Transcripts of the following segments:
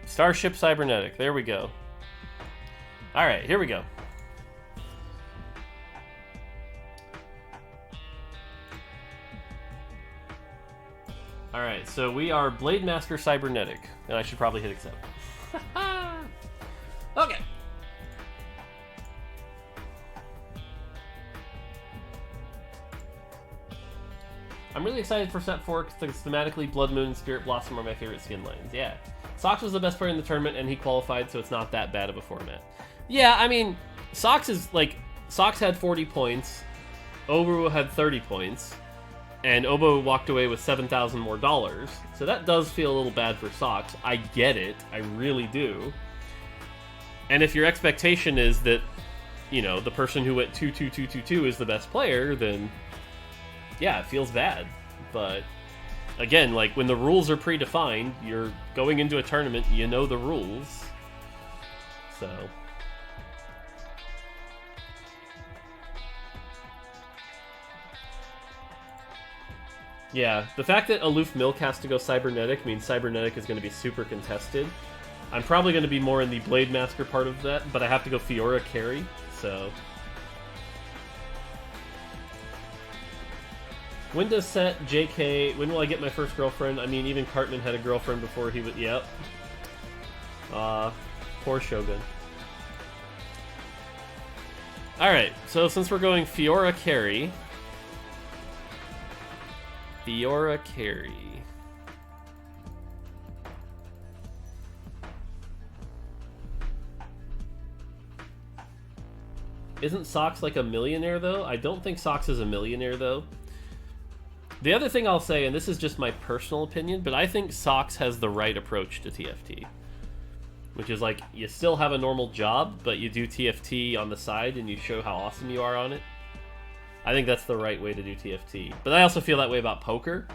Starship Cybernetic. There we go. Alright, here we go. Alright, so we are Blademaster Cybernetic. And I should probably hit accept. Okay. I'm really excited for set 4 because thematically Blood Moon and Spirit Blossom are my favorite skin lines. Yeah. Sox was the best player in the tournament and he qualified, so it's not that bad of a format. Yeah, I mean, Sox is like... Sox had 40 points, Obu had 30 points, and Obo walked away with $7,000 more. So that does feel a little bad for Sox. I get it. I really do. And if your expectation is that, you know, the person who went 2-2-2-2-2 is the best player, then... yeah, it feels bad. But, again, like, when the rules are predefined, you're going into a tournament, you know the rules. So... yeah, the fact that Aloof Milk has to go Cybernetic means Cybernetic is going to be super contested. I'm probably going to be more in the Blademaster part of that, but I have to go Fiora carry, so... when does set JK... when will I get my first girlfriend? I mean, even Cartman had a girlfriend before he was... yep. Poor Shogun. Alright, so since we're going Fiora carry... Fiora carry... isn't Sox like a millionaire, though? I don't think Sox is a millionaire, though. The other thing I'll say, and this is just my personal opinion, but I think Sox has the right approach to TFT. Which is like, you still have a normal job, but you do TFT on the side and you show how awesome you are on it. I think that's the right way to do TFT. But I also feel that way about poker.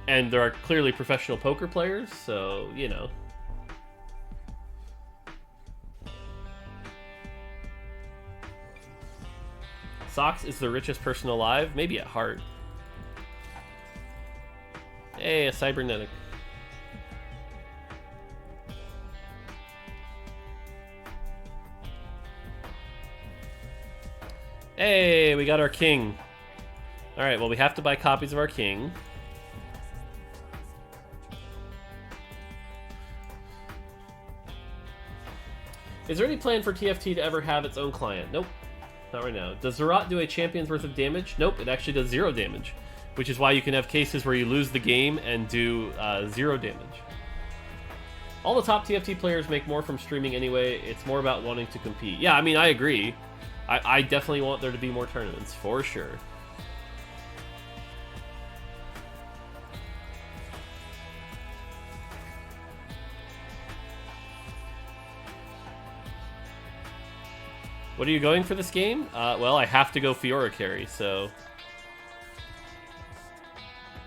And there are clearly professional poker players, so, you know. Sox is the richest person alive? Maybe at heart. Hey, a cybernetic. Hey, we got our king. Alright, well, we have to buy copies of our king. Is there any plan for TFT to ever have its own client? Nope. Not right now. Does Zerat do a champion's worth of damage? Nope, it actually does 0 damage. Which is why you can have cases where you lose the game and do 0 damage. All the top TFT players make more from streaming anyway. It's more about wanting to compete. Yeah, I mean, I agree. I definitely want there to be more tournaments, for sure. What are you going for this game? Well, I have to go Fiora carry, so...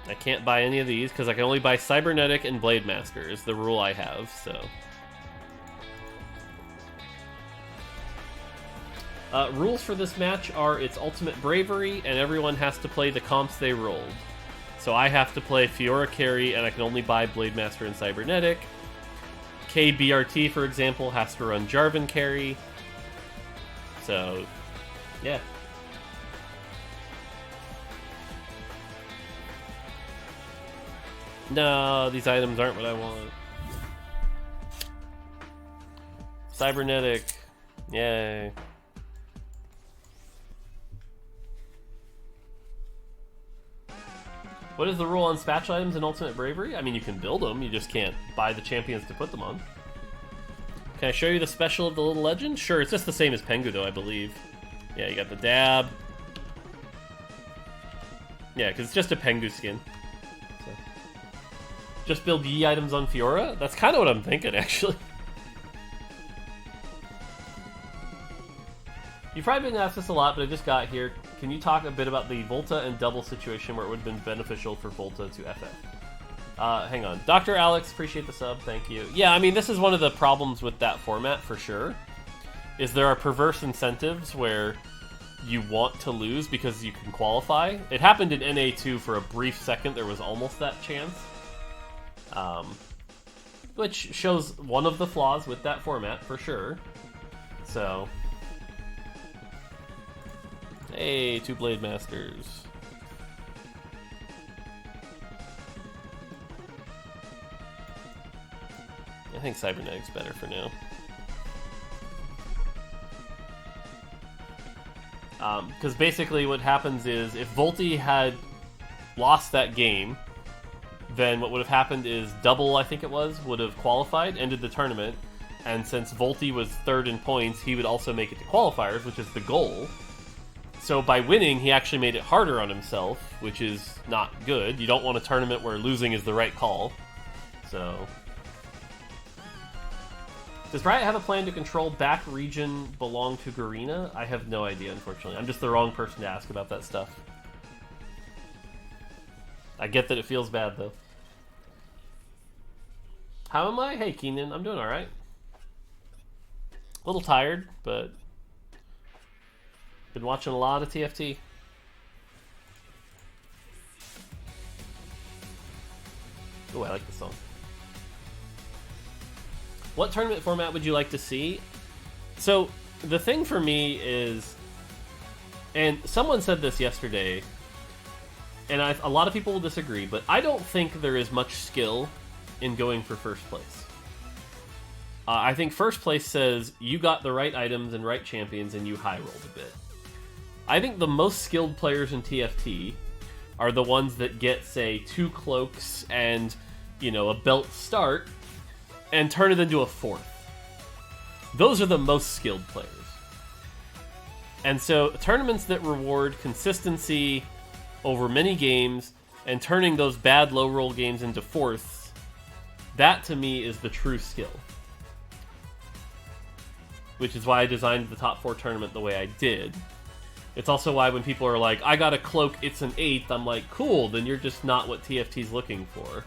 I can't buy any of these, because I can only buy Cybernetic and Blademaster, is the rule I have, so... rules for this match are it's Ultimate Bravery, and everyone has to play the comps they rolled. So I have to play Fiora carry, and I can only buy Blademaster and Cybernetic. KBRT, for example, has to run Jarvan carry. So, yeah. No, these items aren't what I want. Cybernetic. Yay. What is the rule on spatula items in Ultimate Bravery? I mean, you can build them, you just can't buy the champions to put them on. Can I show you the special of the little legend? Sure, it's just the same as Pengu, though, I believe. Yeah, you got the dab. Yeah, because it's just a Pengu skin. So. Just build Yi items on Fiora? That's kind of what I'm thinking, actually. You've probably been asked this a lot, but I just got here. Can you talk a bit about the Volta and double situation where it would have been beneficial for Volta to FF? Hang on. Dr. Alex, appreciate the sub, thank you. Yeah, I mean, this is one of the problems with that format, for sure. Is there are perverse incentives where you want to lose because you can qualify. It happened in NA2 for a brief second, there was almost that chance. which shows one of the flaws with that format, for sure. So... Hey, 2 Blademasters. I think Cybernetic's better for now. Because basically what happens is, if Volty had lost that game, then what would have happened is Double, I think it was, would have qualified, ended the tournament, and since Volty was 3rd in points, he would also make it to qualifiers, which is the goal. So by winning, he actually made it harder on himself, which is not good. You don't want a tournament where losing is the right call. So... Does Riot have a plan to control back region belong to Garena? I have no idea, unfortunately. I'm just the wrong person to ask about that stuff. I get that it feels bad, though. How am I? Hey, Keenan. I'm doing alright. A little tired, but... Been watching a lot of TFT. Oh, I like this song. What tournament format would you like to see? So, the thing for me is... And someone said this yesterday, and a lot of people will disagree, but I don't think there is much skill in going for first place. I think first place says you got the right items and right champions and you high rolled a bit. I think the most skilled players in TFT are the ones that get, say, 2 cloaks and, you know, a belt start, and turn it into a 4th. Those are the most skilled players. And so, tournaments that reward consistency over many games, and turning those bad low-roll games into 4ths, that to me is the true skill. Which is why I designed the top 4 tournament the way I did. It's also why when people are like, I got a cloak, it's an 8th, I'm like, cool, then you're just not what TFT's looking for.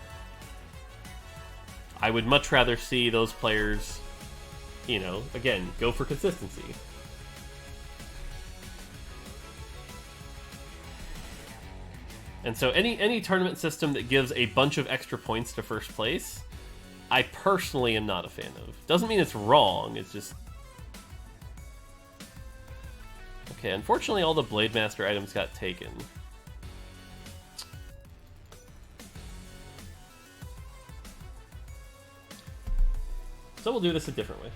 I would much rather see those players, you know, again, go for consistency. And so any tournament system that gives a bunch of extra points to first place, I personally am not a fan of. Doesn't mean it's wrong, it's just... Okay, unfortunately all the Blademaster items got taken. So we'll do this a different way.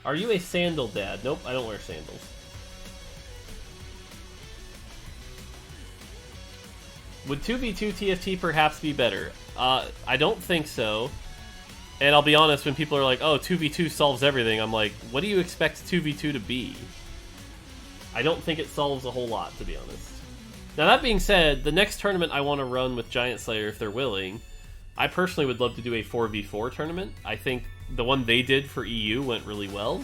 Are you a sandal dad? Nope, I don't wear sandals. Would 2v2 TFT perhaps be better? I don't think so. And I'll be honest, when people are like, oh, 2v2 solves everything, I'm like, what do you expect 2v2 to be? I don't think it solves a whole lot, to be honest. Now, that being said, the next tournament I want to run with Giant Slayer, if they're willing, I personally would love to do a 4v4 tournament. I think the one they did for EU went really well.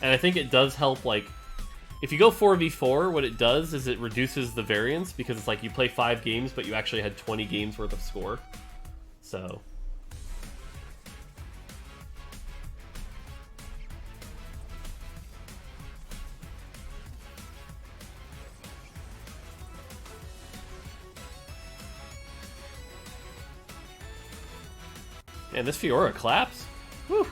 And I think it does help, like, if you go 4v4, what it does is it reduces the variance, because it's like you play 5 games, but you actually had 20 games worth of score. So... Man, this Fiora claps. Whew.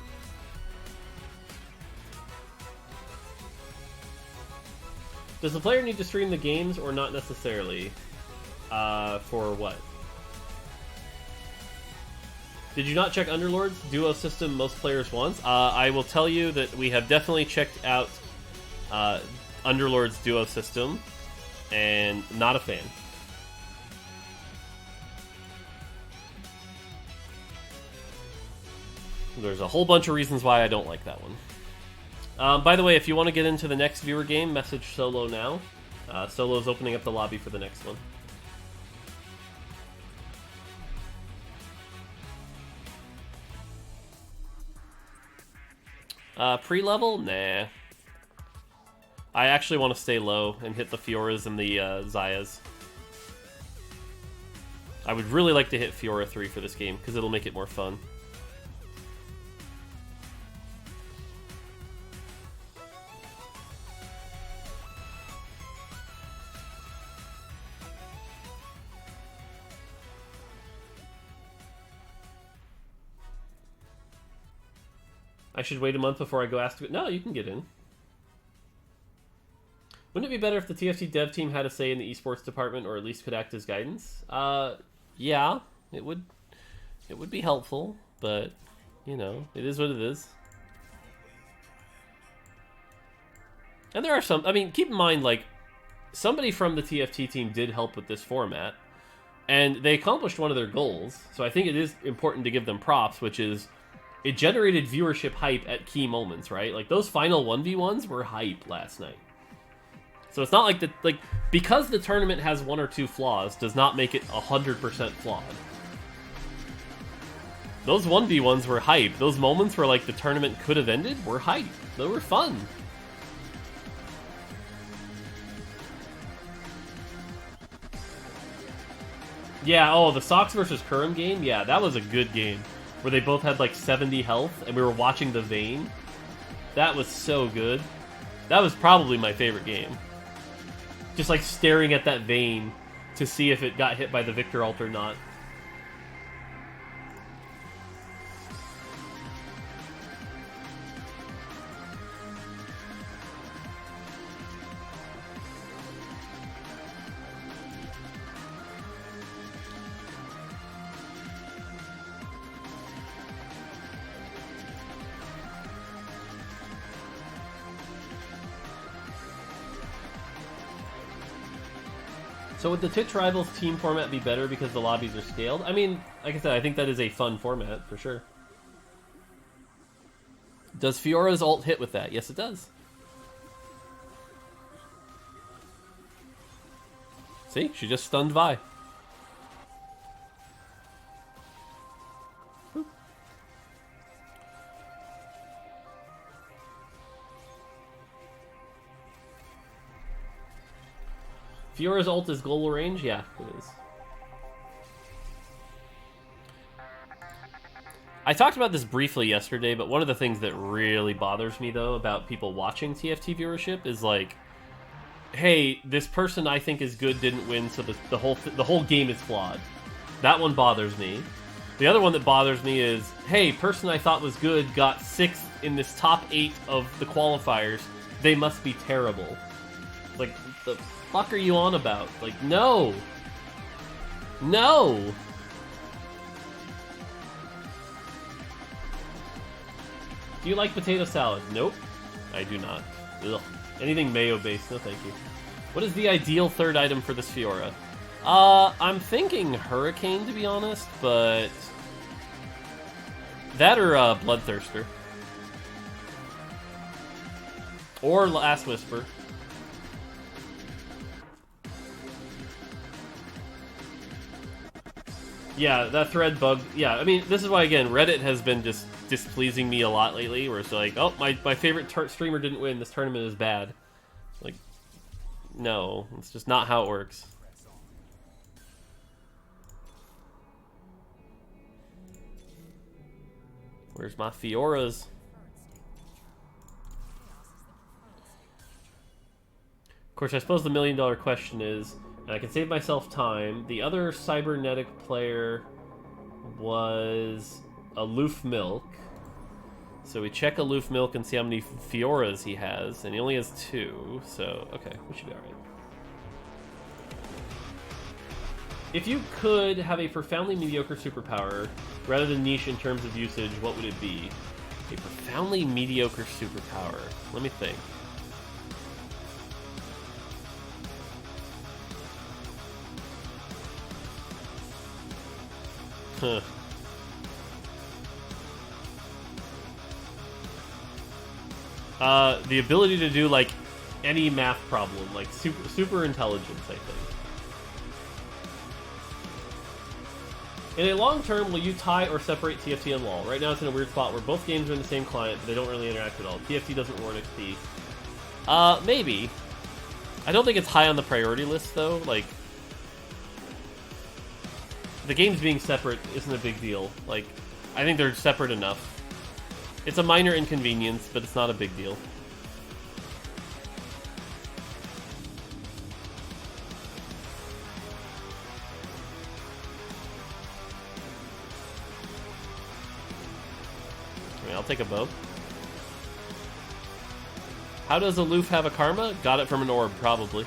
Does the player need to stream the games or not necessarily? For what? Did you not check Underlord's duo system most players want? I will tell you that we have definitely checked out Underlord's duo system, and not a fan. There's a whole bunch of reasons why I don't like that one. By the way, if you want to get into the next viewer game, message Solo now. Solo's opening up the lobby for the next one. Pre-level? Nah. I actually want to stay low and hit the Fioras and the Zayas. I would really like to hit Fiora 3 for this game, because it'll make it more fun. I should wait a month before I go ask to... No, you can get in. Wouldn't it be better if the TFT dev team had a say in the esports department, or at least could act as guidance? Yeah, it would be helpful, but, you know, it is what it is. And there are some... I mean, keep in mind, like, somebody from the TFT team did help with this format, and they accomplished one of their goals, so I think it is important to give them props, which is it generated viewership hype at key moments, right? Like, those final 1v1s were hype last night. So it's not like because the tournament has one or two flaws does not make it 100% flawed. Those 1v1s were hype. Those moments where, like, the tournament could have ended were hype. They were fun. Yeah, oh, the Sox versus Kurum game? Yeah, that was a good game. Where they both had, like, 70 health, and we were watching the Vayne. That was so good. That was probably my favorite game. Just, like, staring at that Vayne to see if it got hit by the Victor ult or not. So would the Twitch Rivals team format be better because the lobbies are scaled? I mean, like I said, I think that is a fun format, for sure. Does Fiora's ult hit with that? Yes, it does. See? She just stunned Vi. Fiora's ult is global range? Yeah, it is. I talked about this briefly yesterday, but one of the things that really bothers me, though, about people watching TFT viewership is like, hey, this person I think is good didn't win, so the whole game is flawed. That one bothers me. The other one that bothers me is, hey, person I thought was good got 6th in this top 8 of the qualifiers. They must be terrible. Like, the fuck are you on about? Like, no! No! Do you like potato salad? Nope. I do not. Ugh. Anything mayo-based, no thank you. What is the ideal third item for this Fiora? I'm thinking Hurricane, to be honest, but... that or Bloodthirster. Or Last Whisper. Yeah, that thread bug. Yeah, I mean, this is why, again, Reddit has been just displeasing me a lot lately, where it's like, oh, my favorite streamer didn't win, this tournament is bad. Like, no, it's just not how it works. Where's my Fioras? Of course, I suppose the million-dollar question is, and I can save myself time, the other cybernetic player was Aloof Milk. So we check Aloof Milk and see how many Fioras he has, and he only has 2, so okay, we should be alright. If you could have a profoundly mediocre superpower, rather than niche in terms of usage, what would it be? A profoundly mediocre superpower. Let me think. Huh. The ability to do, like, any math problem, like super intelligence, I think. In a long term, will you tie or separate TFT and LoL? Right now it's in a weird spot where both games are in the same client, but they don't really interact at all. TFT doesn't reward XP. Maybe. I don't think it's high on the priority list, though. Like, the games being separate isn't a big deal. Like, I think they're separate enough. It's a minor inconvenience, but it's not a big deal. I mean, I'll take a bow. How does Aloof have a karma? Got it from an orb, probably.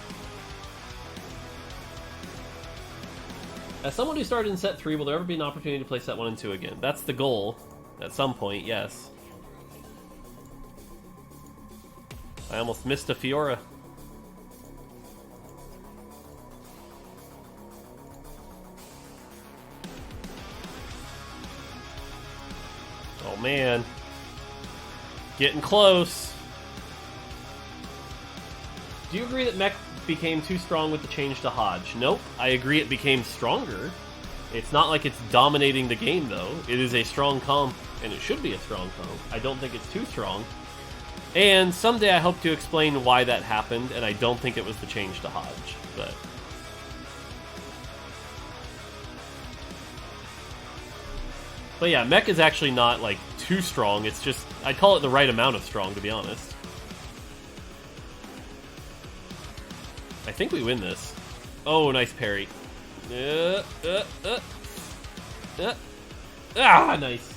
As someone who started in set 3, will there ever be an opportunity to play set 1 and 2 again? That's the goal. At some point, yes. I almost missed a Fiora. Oh man. Getting close. Do you agree that Mech became too strong with the change to Hodge? Nope. I agree it became stronger. It's not like it's dominating the game, though. It is a strong comp, and it should be a strong comp. I don't think it's too strong. And someday I hope to explain why that happened, and I don't think it was the change to Hodge, but... But yeah, Mech is actually not, like, too strong. It's just, I'd call it the right amount of strong, to be honest. I think we win this. Oh, nice parry. Ah, nice.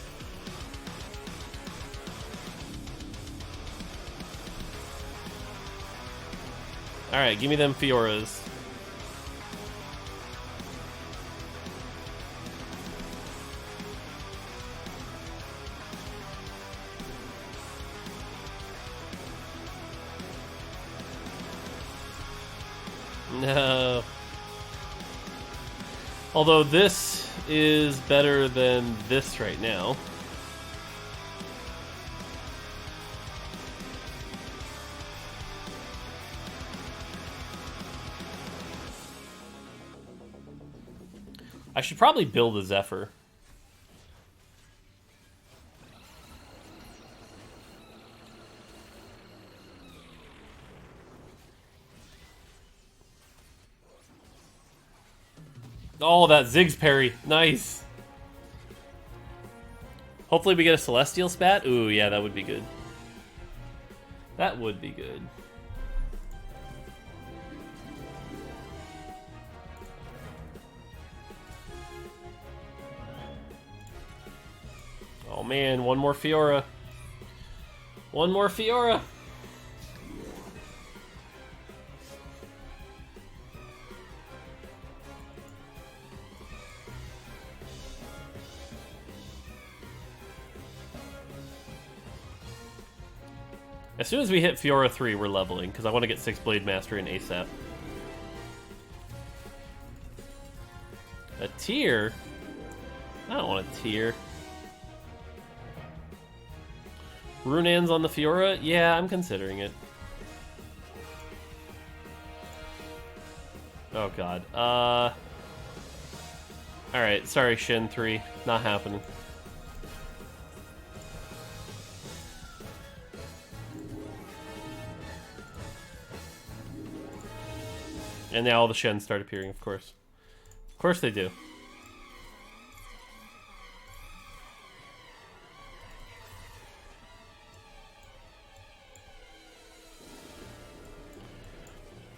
Alright, give me them Fioras. No. Although this is better than this right now. I should probably build a Zephyr. Oh, that Ziggs parry. Nice. Hopefully we get a Celestial Spat. Ooh, yeah, that would be good. That would be good. Oh man, one more Fiora. One more Fiora. As soon as we hit Fiora 3, we're leveling, because I want to get 6 Blademaster in ASAP. A tier? I don't want a tier. Runan's on the Fiora? Yeah, I'm considering it. Oh god. Alright, sorry Shin 3. Not happening. And now all the Shens start appearing, of course. Of course they do.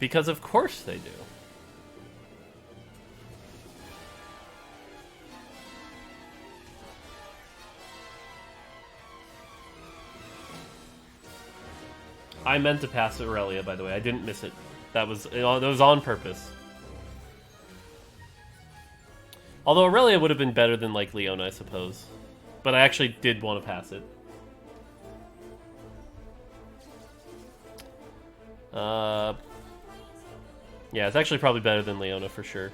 Because of course they do. I meant to pass Aurelia, by the way. I didn't miss it. That was on purpose. Although Aurelia would have been better than, like, Leona, I suppose. But I actually did want to pass it. Yeah, it's actually probably better than Leona, for sure.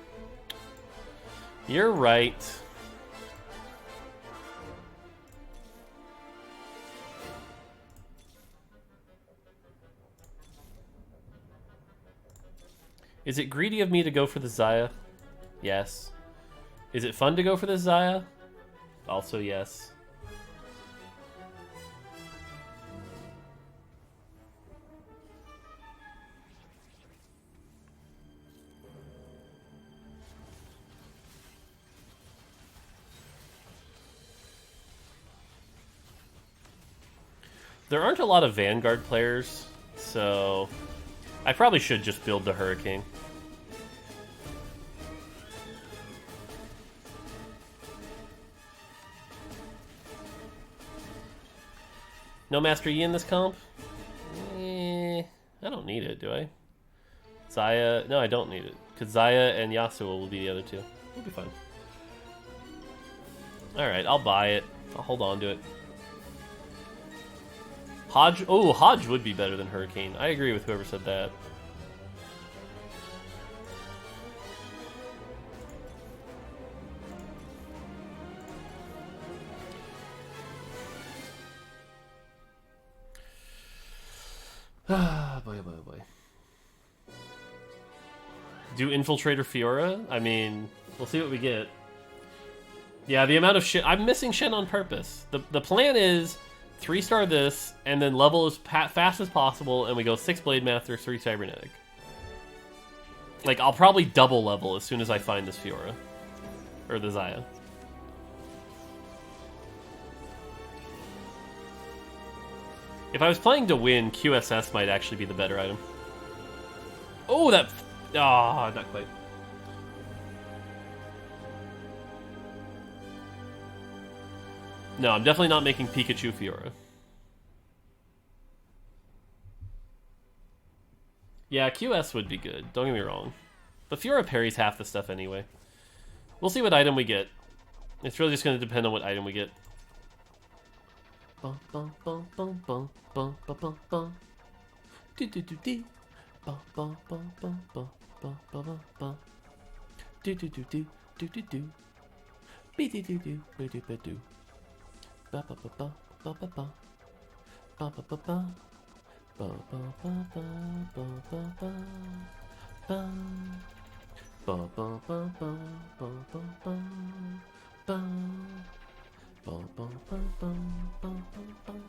You're right. Is it greedy of me to go for the Xayah? Yes. Is it fun to go for the Xayah? Also yes. There aren't a lot of Vanguard players, so I probably should just build the Hurricane. No Master Yi in this comp? I don't need it, do I? Zaya... No, I don't need it. Because Zaya and Yasuo will be the other two. We'll be fine. Alright, I'll buy it. I'll hold on to it. Hodge... Oh, Hodge would be better than Hurricane. I agree with whoever said that. Ah, boy, oh boy, oh boy. Do Infiltrator Fiora? I mean, we'll see what we get. Yeah, the amount of shit... I'm missing Shen on purpose. The plan is 3-star this, and then level as fast as possible, and we go 6 Blademaster, 3 Cybernetic. Like, I'll probably double level as soon as I find this Fiora. Or the Zaya. If I was playing to win, QSS might actually be the better item. Oh, that... Ah, not quite. No, I'm definitely not making Pikachu Fiora. Yeah, QS would be good, don't get me wrong. But Fiora parries half the stuff anyway. We'll see what item we get. It's really just going to depend on what item we get. Bum, bum, bum, bum, bum, bum, bum, bum, bum. Do do do do. Bum, bum, bum, bum, bum, bum, bum, bum. Do do do do do do do. Be do do do do do do do. Ba ba ba ba ba ba ba. Ba ba ba ba. Ba ba ba ba ba ba ba. Ba. Ba ba ba ba ba ba ba. Ba. Bum bum bum bum bum bum bum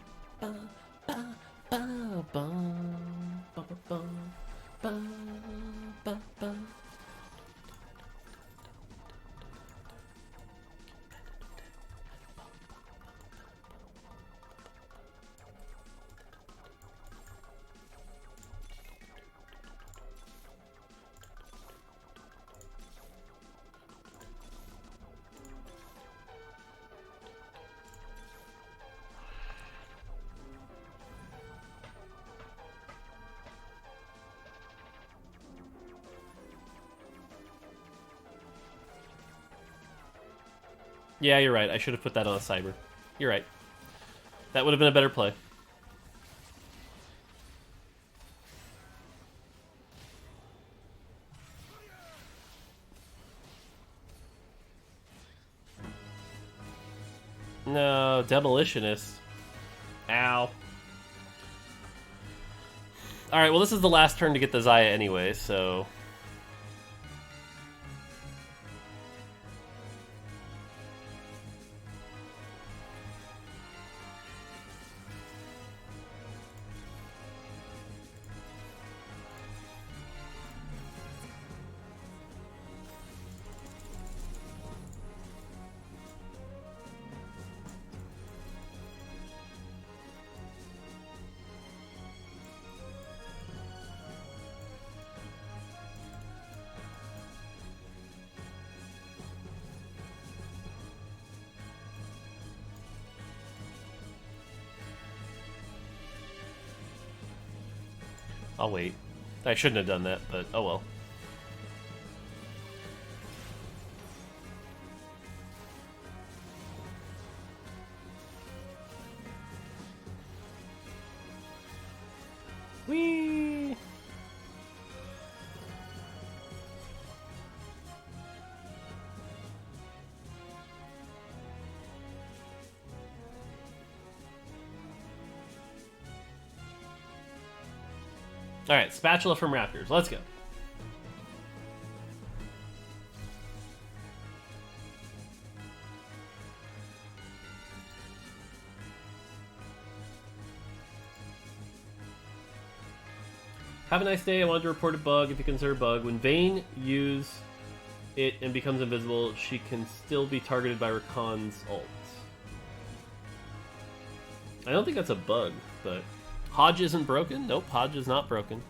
ba ba ba ba ba ba ba ba. Yeah, you're right. I should have put that on a Cyber. You're right. That would have been a better play. No, Demolitionist. Ow. Alright, well this is the last turn to get the Zaya anyway, so... I'll wait. I shouldn't have done that, but oh well. Whee! Alright, Spatula from Raptors. Let's go. Have a nice day. I wanted to report a bug, if you consider a bug. When Vayne uses it and becomes invisible, she can still be targeted by Rakan's ult. I don't think that's a bug, but... Hodge isn't broken? Nope, Hodge is not broken.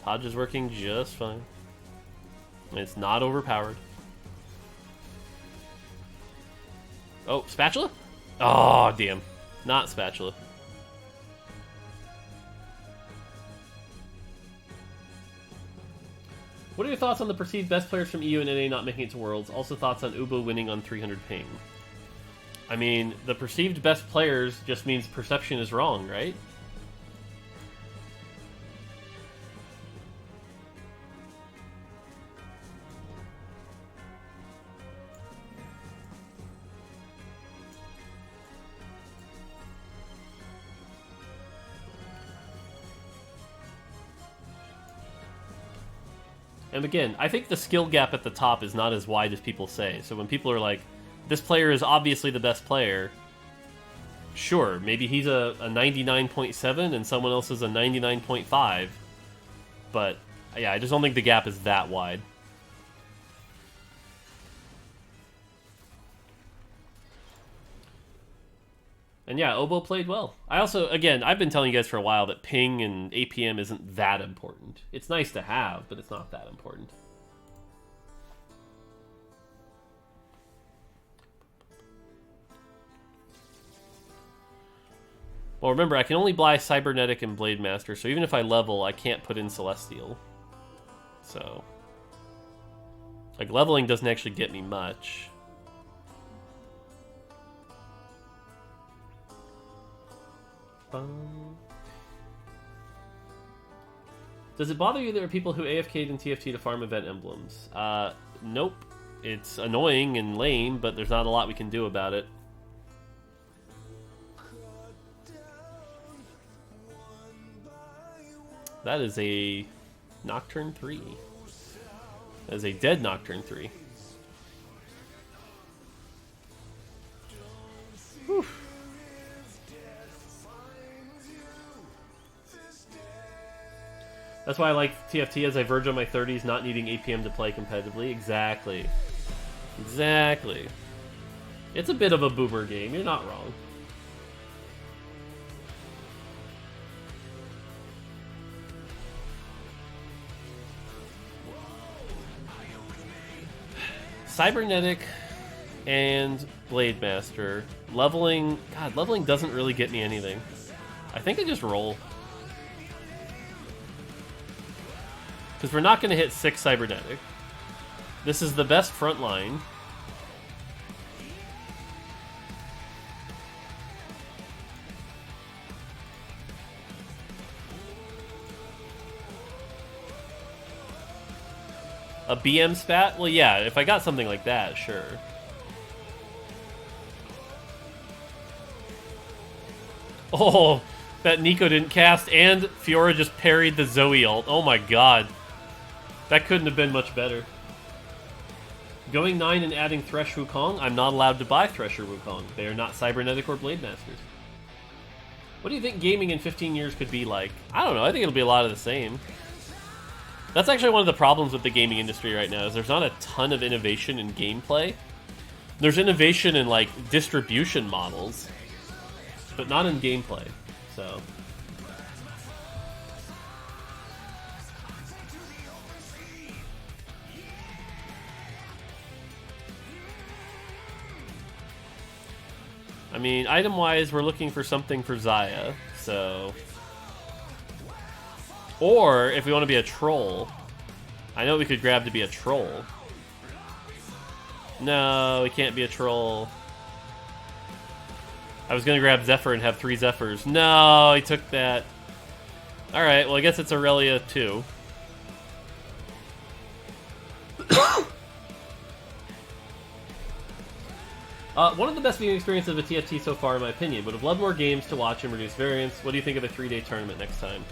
Hodge is working just fine. It's not overpowered. Oh, Spatula? Oh, damn. Not Spatula. What are your thoughts on the perceived best players from EU and NA not making it to Worlds? Also thoughts on Ubo winning on 300 ping. I mean, the perceived best players just means perception is wrong, right? And again, I think the skill gap at the top is not as wide as people say. So when people are like, this player is obviously the best player, sure, maybe he's a 99.7 and someone else is a 99.5. But yeah, I just don't think the gap is that wide. And yeah, Obo played well. I also, again, I've been telling you guys for a while that ping and APM isn't that important. It's nice to have, but it's not that important. Well, remember, I can only buy Cybernetic and Blademaster, so even if I level, I can't put in Celestial. So, like, leveling doesn't actually get me much. Does it bother you there are people who AFK'd in TFT to farm event emblems? Nope. It's annoying and lame, but there's not a lot we can do about it. That is a Nocturne 3. That is a dead Nocturne 3. Whew. That's why I like TFT as I verge on my 30s, not needing APM to play competitively. Exactly. Exactly. It's a bit of a boomer game, you're not wrong. Cybernetic and Blademaster. Leveling... God, leveling doesn't really get me anything. I think I just roll. Because we're not going to hit 6 Cybernetic. This is the best front line. A BM spat? Well, yeah, if I got something like that, sure. Oh, that Nico didn't cast, and Fiora just parried the Zoe ult. Oh my god. That couldn't have been much better. Going 9 and adding Thresh Wukong, I'm not allowed to buy Thresher Wukong. They are not Cybernetic or Blademasters. What do you think gaming in 15 years could be like? I don't know, I think it'll be a lot of the same. That's actually one of the problems with the gaming industry right now, is there's not a ton of innovation in gameplay. There's innovation in, like, distribution models, but not in gameplay, so... I mean, item-wise, we're looking for something for Xayah, so... Or, if we want to be a troll, I know we could grab to be a troll. No, we can't be a troll. I was going to grab Zephyr and have 3 Zephyrs. No, he took that. Alright, well I guess it's Aurelia too. One of the best viewing experiences of a TFT so far, in my opinion. Would have loved more games to watch and reduce variance. What do you think of a 3-day tournament next time?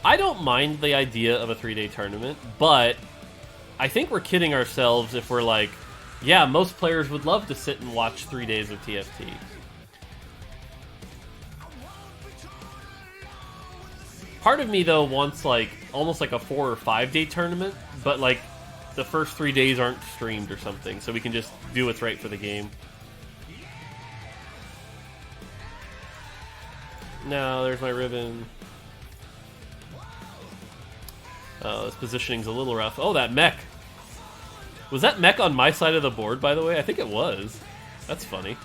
I don't mind the idea of a 3-day tournament, but I think we're kidding ourselves if we're like, yeah, most players would love to sit and watch 3 days of TFT. Part of me, though, wants, like, almost like a 4 or 5 day tournament, but, like, the first 3 days aren't streamed or something, so we can just do what's right for the game. No, there's my ribbon. Oh, this positioning's a little rough. Oh, that mech! Was that mech on my side of the board, by the way? I think it was. That's funny.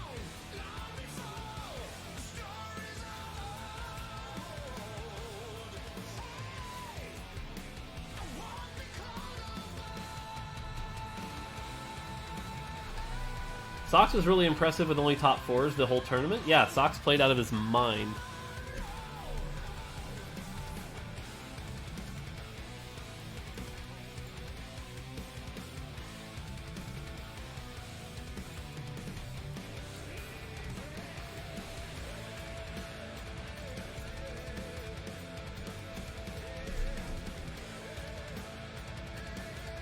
Sox was really impressive with only top 4s the whole tournament. Yeah, Sox played out of his mind.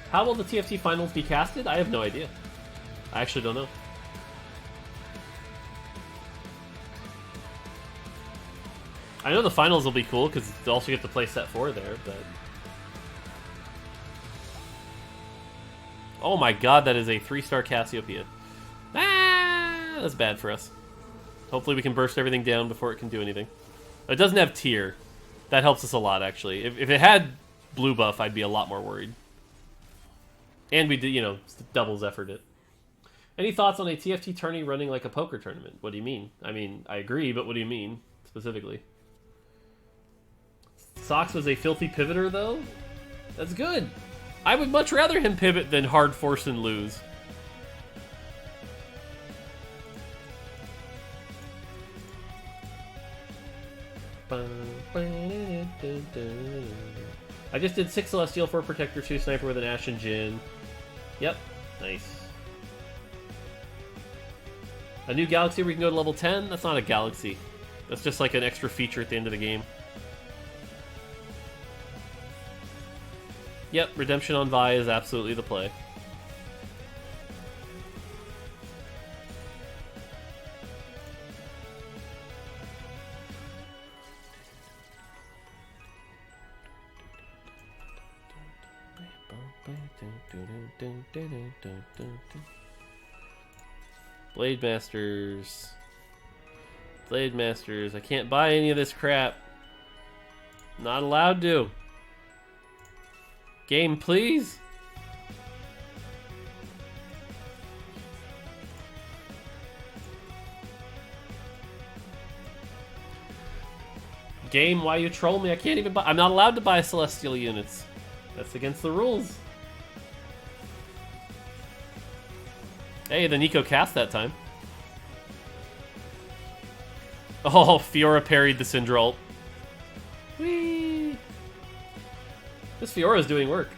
How will the TFT finals be casted? I have no idea. I actually don't know. I know the finals will be cool because they'll also get to play set 4 there, but... Oh my god, that is a 3-star Cassiopeia. Ah, that's bad for us. Hopefully we can burst everything down before it can do anything. It doesn't have tier. That helps us a lot, actually. If it had blue buff, I'd be a lot more worried. And we did, you know, doubles effort it. Any thoughts on a TFT tourney running like a poker tournament? What do you mean? I mean, I agree, but what do you mean, specifically? Sox was a filthy pivoter, though? That's good. I would much rather him pivot than hard force and lose. I just did 6 Celestial, 4 Protector, 2 Sniper with an Ashen Jin. Yep, nice. A new galaxy where you can go to level 10? That's not a galaxy. That's just like an extra feature at the end of the game. Yep, Redemption on Vi is absolutely the play. Blademasters. Blademasters. I can't buy any of this crap. Not allowed to. Game, please. Game, why you troll me? I can't even buy... I'm not allowed to buy Celestial units. That's against the rules. Hey, the Nico cast that time. Oh, Fiora parried the Syndra ult. Whee! This Fiora is doing work.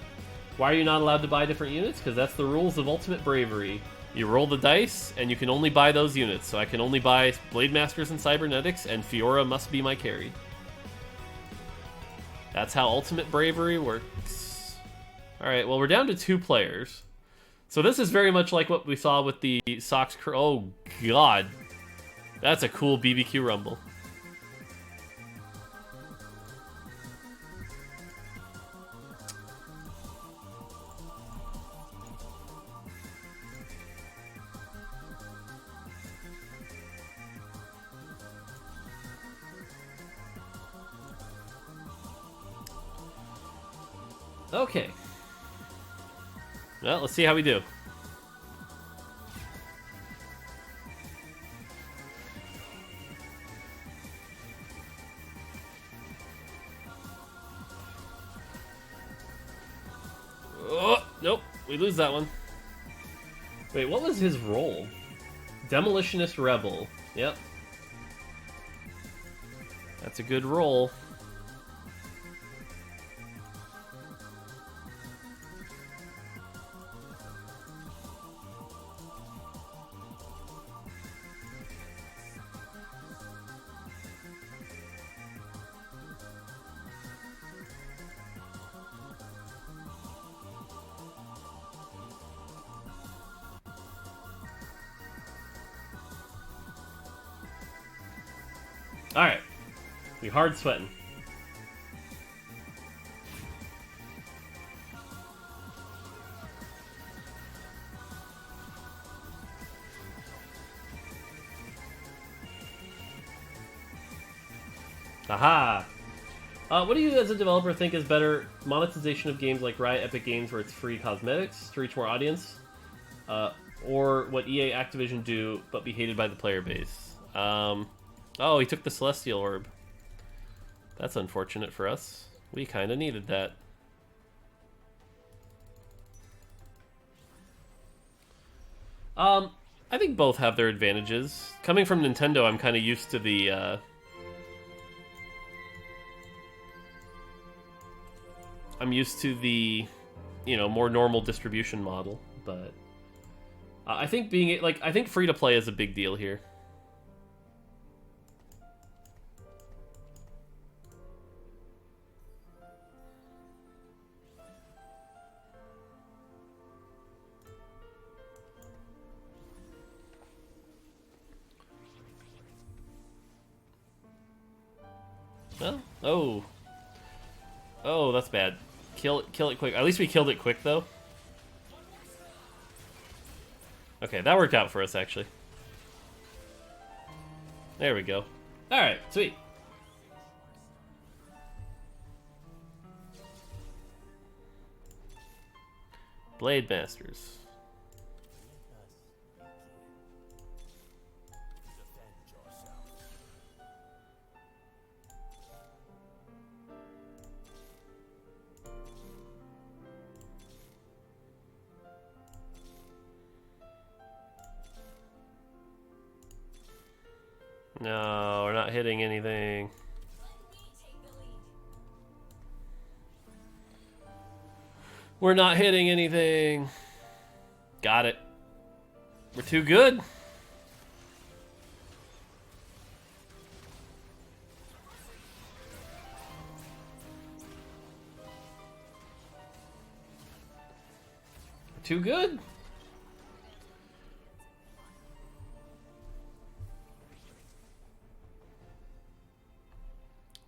Why are you not allowed to buy different units? Because that's the rules of Ultimate Bravery. You roll the dice, and you can only buy those units. So I can only buy Blademasters and Cybernetics, and Fiora must be my carry. That's how Ultimate Bravery works. Alright, well, we're down to 2 players. So this is very much like what we saw with the Sox... Oh, God. That's a cool BBQ Rumble. Okay. Well, let's see how we do. Oh, nope. We lose that one. Wait, what was his role? Demolitionist Rebel. Yep. That's a good role. Alright. We hard sweating. Aha! What do you as a developer think is better? Monetization of games like Riot Epic Games where it's free cosmetics to reach more audience? Or what EA Activision do but be hated by the player base? Oh, he took the Celestial Orb. That's unfortunate for us. We kind of needed that. I think both have their advantages. Coming from Nintendo, I'm kind of used to the, I'm used to the, you know, more normal distribution model, but I think being, like, I think free-to-play is a big deal here. Well, oh. Oh, that's bad. Kill it quick. At least we killed it quick, though. Okay, that worked out for us, actually. There we go. Alright, sweet. Blademasters. No, we're not hitting anything. We're not hitting anything. Got it. We're too good. We're too good.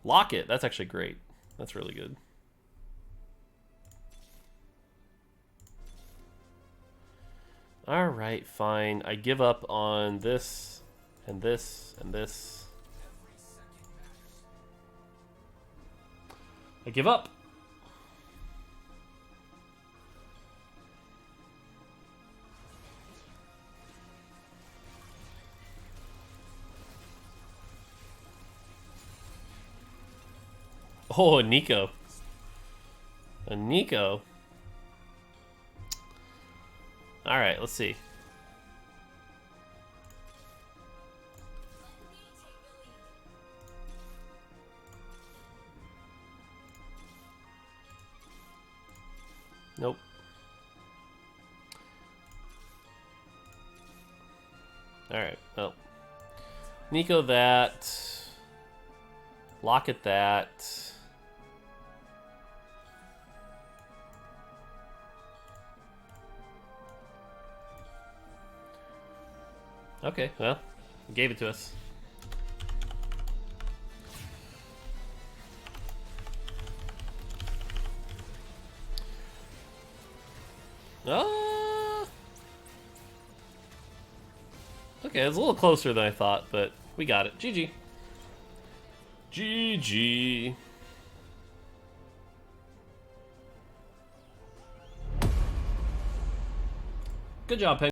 Lock it. That's actually great. That's really good. Alright, fine. I give up on this, and this, and this. I give up. Oh, a Nico. A Nico. Alright, let's see. Nope. Alright, well. Nico that. Lock at that. Okay, well, he gave it to us. Okay, it's a little closer than I thought, but we got it. GG. GG. Good job, Penguin.